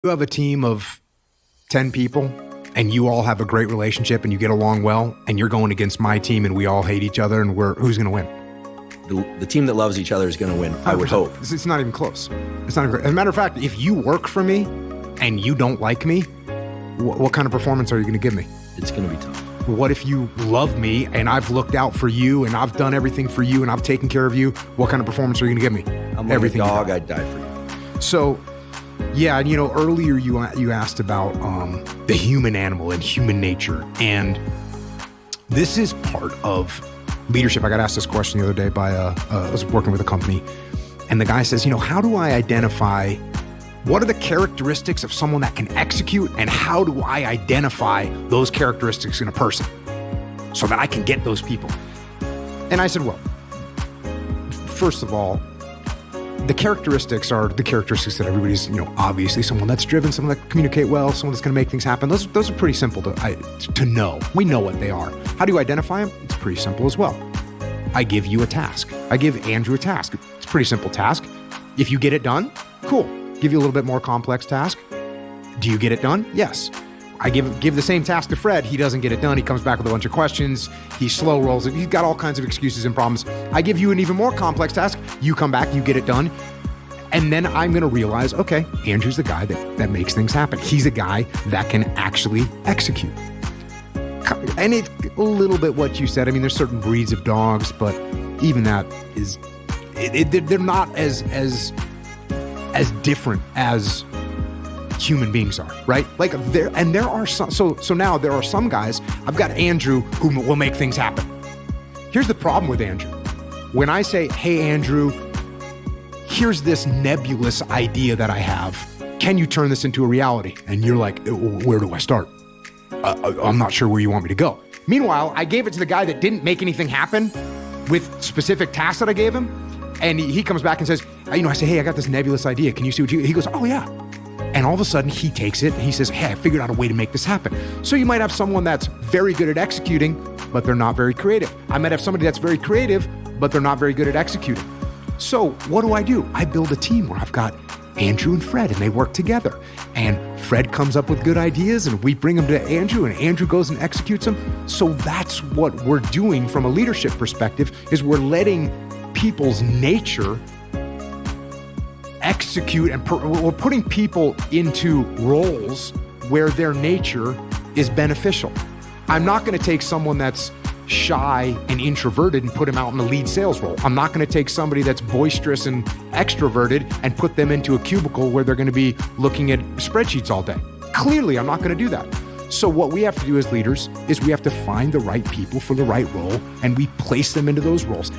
You have a team of 10 people and you all have a great relationship and you get along well, and you're going against my team and we all hate each other, and who's going to win? The team that loves each other is going to win, I would hope. It's not even close. It's not even, as a matter of fact, if you work for me and you don't like me, what kind of performance are you going to give me? It's going to be tough. What if you love me and I've looked out for you and I've done everything for you and I've taken care of you? What kind of performance are you going to give me? I'm like everything a dog, I'd die for you. So, yeah, and earlier you asked about the human animal and human nature, and this is part of leadership. I got asked this question the other day by I was working with a company, and the guy says, how do I identify what are the characteristics of someone that can execute, and how do I identify those characteristics in a person so that I can get those people? And I said, well, first of all, the characteristics are the characteristics that everybody's, obviously someone that's driven, someone that can communicate well, someone that's going to make things happen. Those are pretty simple to know. We know what they are. How do you identify them? It's pretty simple as well. I give you a task. I give Andrew a task. It's a pretty simple task. If you get it done, cool. Give you a little bit more complex task. Do you get it done? Yes. I give the same task to Fred. He doesn't get it done. He comes back with a bunch of questions. He slow rolls it. He's got all kinds of excuses and problems. I give you an even more complex task. You come back, you get it done. And then I'm going to realize, okay, Andrew's the guy that makes things happen. He's a guy that can actually execute. And it's a little bit what you said. I mean, there's certain breeds of dogs, but even that is, they're not as different as human beings are, right? Like there are some, so now there are some guys. I've got Andrew who will make things happen. Here's the problem with Andrew. When I say, hey, Andrew, here's this nebulous idea that I have. Can you turn this into a reality? And you're like, where do I start? I'm not sure where you want me to go. Meanwhile, I gave it to the guy that didn't make anything happen with specific tasks that I gave him. And he comes back and says, I say, hey, I got this nebulous idea. Can you see what he goes, oh yeah. And all of a sudden he takes it and he says, hey, I figured out a way to make this happen. So you might have someone that's very good at executing, but they're not very creative. I might have somebody that's very creative, but they're not very good at executing. So what do? I build a team where I've got Andrew and Fred, and they work together. And Fred comes up with good ideas and we bring them to Andrew, and Andrew goes and executes them. So that's what we're doing from a leadership perspective, is we're letting people's nature execute, and we're putting people into roles where their nature is beneficial. I'm not going to take someone that's shy and introverted and put him out in a lead sales role. I'm not going to take somebody that's boisterous and extroverted and put them into a cubicle where they're going to be looking at spreadsheets all day. Clearly, I'm not going to do that. So what we have to do as leaders is we have to find the right people for the right role, and we place them into those roles.